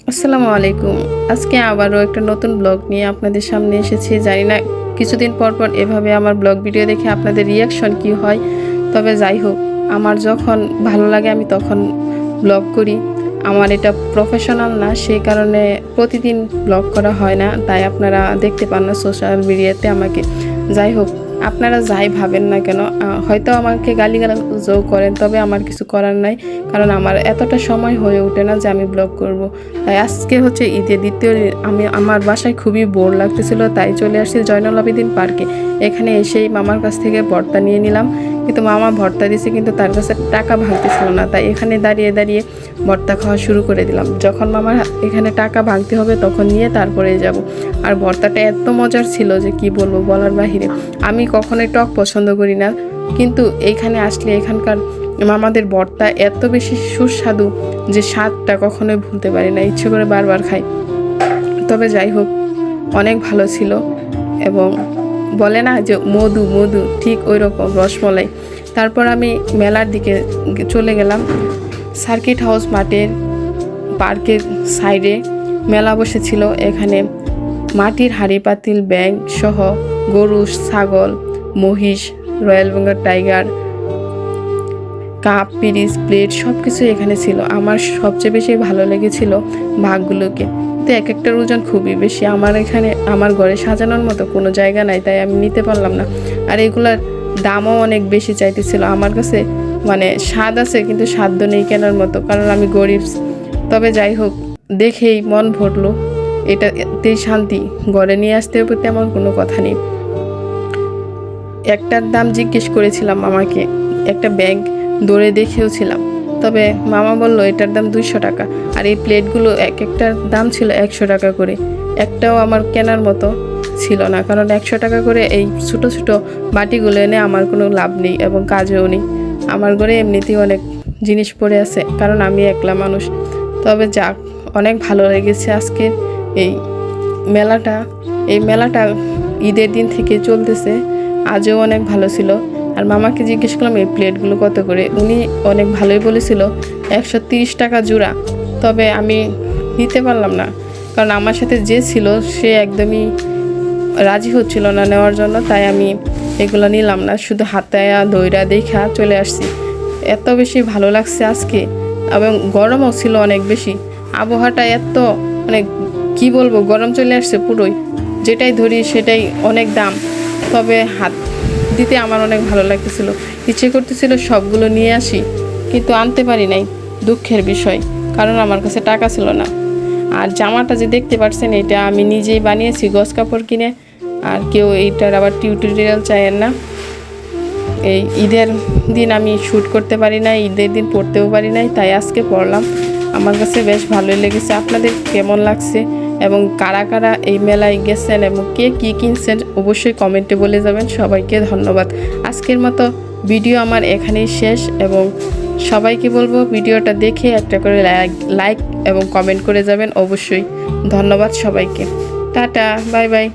আসসালামু আলাইকুম। আজকে আবারও একটা নতুন ব্লগ নিয়ে আপনাদের সামনে এসেছি। জানি না কিছুদিন পর পর এভাবে আমার ব্লগ ভিডিও দেখে আপনাদের রিয়াকশন কি হয়। তবে যাই হোক, আমার যখন ভালো লাগে আমি তখন ব্লগ করি। আমার এটা প্রফেশনাল না, সেই কারণে প্রতিদিন ব্লগ করা হয় না, তাই আপনারা দেখতে পান না সোশ্যাল মিডিয়াতে আমাকে। যাই হোক, আপনারা যাই ভাবেন না কেন, হয়তো আমাকে গালিগালাজও করেন, তবে আমার কিছু করার নাই, কারণ আমার এতটা সময় হয়ে ওঠে না যে আমি ব্লগ করব। তাই আজকে হচ্ছে ঈদের দ্বিতীয় দিন, আমার বাসায় খুবই বোর লাগতেছিল, তাই চলে আসছি জয়নুল আবেদিন পার্কে। এখানে এসেই মামার কাছ থেকে ভর্তা নিয়ে নিলাম, কিন্তু মামা ভর্তা দিছে কিন্তু তার কাছে টাকা ভাঙতেছিল না, তাই এখানে দাঁড়িয়ে দাঁড়িয়ে ভর্তা খাওয়া শুরু করে দিলাম। যখন মামার এখানে টাকা ভাঙতে হবে তখন নিয়ে তারপরে যাব। আর ভর্তাটা এত মজার ছিল যে কি বলবো, বলার বাহিরে। আমি কখনোই টক পছন্দ করি না, কিন্তু এইখানে আসলে এখানকার মামাদের ভর্তা এত বেশি সুস্বাদু যে স্বাদটা কখনোই ভুলতে পারি না, ইচ্ছে করে বারবার খাই। তবে যাই হোক, অনেক ভালো ছিল। এবং বলে না যে মধু মধু, ঠিক ওই রকম রসমলাই। তারপর আমি মেলার দিকে চলে গেলাম। সার্কিট হাউস মাঠের পার্কের সাইডে মেলা বসেছিল। এখানে মাটির হাঁড়ি পাতিল, ব্যাঙ সহ গরু, ছাগল, মহিষ, রয়্যাল বেঙ্গল টাইগার, কাপ, পিরিচ, প্লেট সব কিছু এখানে ছিল। আমার সবচেয়ে বেশি ভালো লেগেছিল ভাগগুলোকে, কিন্তু এক একটার ওজন খুবই বেশি। আমার ঘরে সাজানোর মতো কোনো জায়গা নাই, তাই আমি নিতে পারলাম না। আর এগুলার দামও অনেক বেশি চাইতেছিল। আমার কাছে মানে স্বাদ আছে কিন্তু সাধ্য নেই কেনার মতো, কারণ আমি গরিব। তবে যাই হোক, দেখেই মন ভরলো, এটাতেই শান্তি। ঘরে নিয়ে আসতে হবে তেমন কোনো কথা নেই। একটার দাম জিজ্ঞেস করেছিলাম মামাকে, একটা ব্যাগ দৌড়ে দেখেওছিলাম, তবে মামা বলল এটার দাম 200 টাকা। আর এই প্লেটগুলো এক একটার দাম ছিল 100 টাকা করে। একটাও আমার কেনার মতো ছিল না, কারণ 100 টাকা করে এই ছোটো ছোটো বাটিগুলো এনে আমার কোনো লাভ নেই এবং কাজেও নেই। আমার ঘরে এমনিতেই অনেক জিনিস পড়ে আছে, কারণ আমি একলা মানুষ। তবে যাক, অনেক ভালো লেগেছে আজকে এই মেলাটা। এই মেলাটা ঈদের দিন থেকে চলতেছে, আজও অনেক ভালো ছিল। আর মামাকে জিজ্ঞেস করলাম এই প্লেটগুলো কত করে, উনি অনেক ভালোই বলেছিল 130 টাকা জোড়া। তবে আমি নিতে পারলাম না, কারণ আমার সাথে যে ছিল সে একদমই রাজি হচ্ছিল না নেওয়ার জন্য, তাই আমি এগুলো নিলাম না, শুধু হাতায়া দইরা দেখা চলে আসছি। এত বেশি ভালো লাগছে আজকে, এবং গরমও ছিল অনেক বেশি। আবহাওয়াটা এত মানে কি বলবো, গরম চলে আসছে পুরোই। যেটাই ধরি সেটাই অনেক দাম, তবে হাত দিতে আমার অনেক ভালো লাগতেছিল। ইচ্ছে করতেছিল সবগুলো নিয়ে আসি, কিন্তু আনতে পারি নাই, দুঃখের বিষয়, কারণ আমার কাছে টাকা ছিল না। আর জামাটা যে দেখতে পাচ্ছেন, এটা আমি নিজেই বানিয়েছি গজ কাপড় কিনে। আর কেউ এইটার আবার টিউটোরিয়াল চায়েন না। এই ঈদের দিন আমি শ্যুট করতে পারি না, ঈদের দিন পড়তেও পারি নাই, তাই আজকে পড়লাম। আমার কাছে বেশ ভালোই লেগেছে। আপনাদের কেমন লাগছে এবং কারা কারা এই মেলায় গেছেন এবং কে কী কিনছেন অবশ্যই কমেন্টে বলে যাবেন। সবাইকে ধন্যবাদ। আজকের মতো ভিডিও আমার এখানেই শেষ, এবং সবাইকে বলবো ভিডিওটা দেখে একটা করে লাইক এবং কমেন্ট করে যাবেন অবশ্যই। ধন্যবাদ সবাইকে। Tata, bye bye.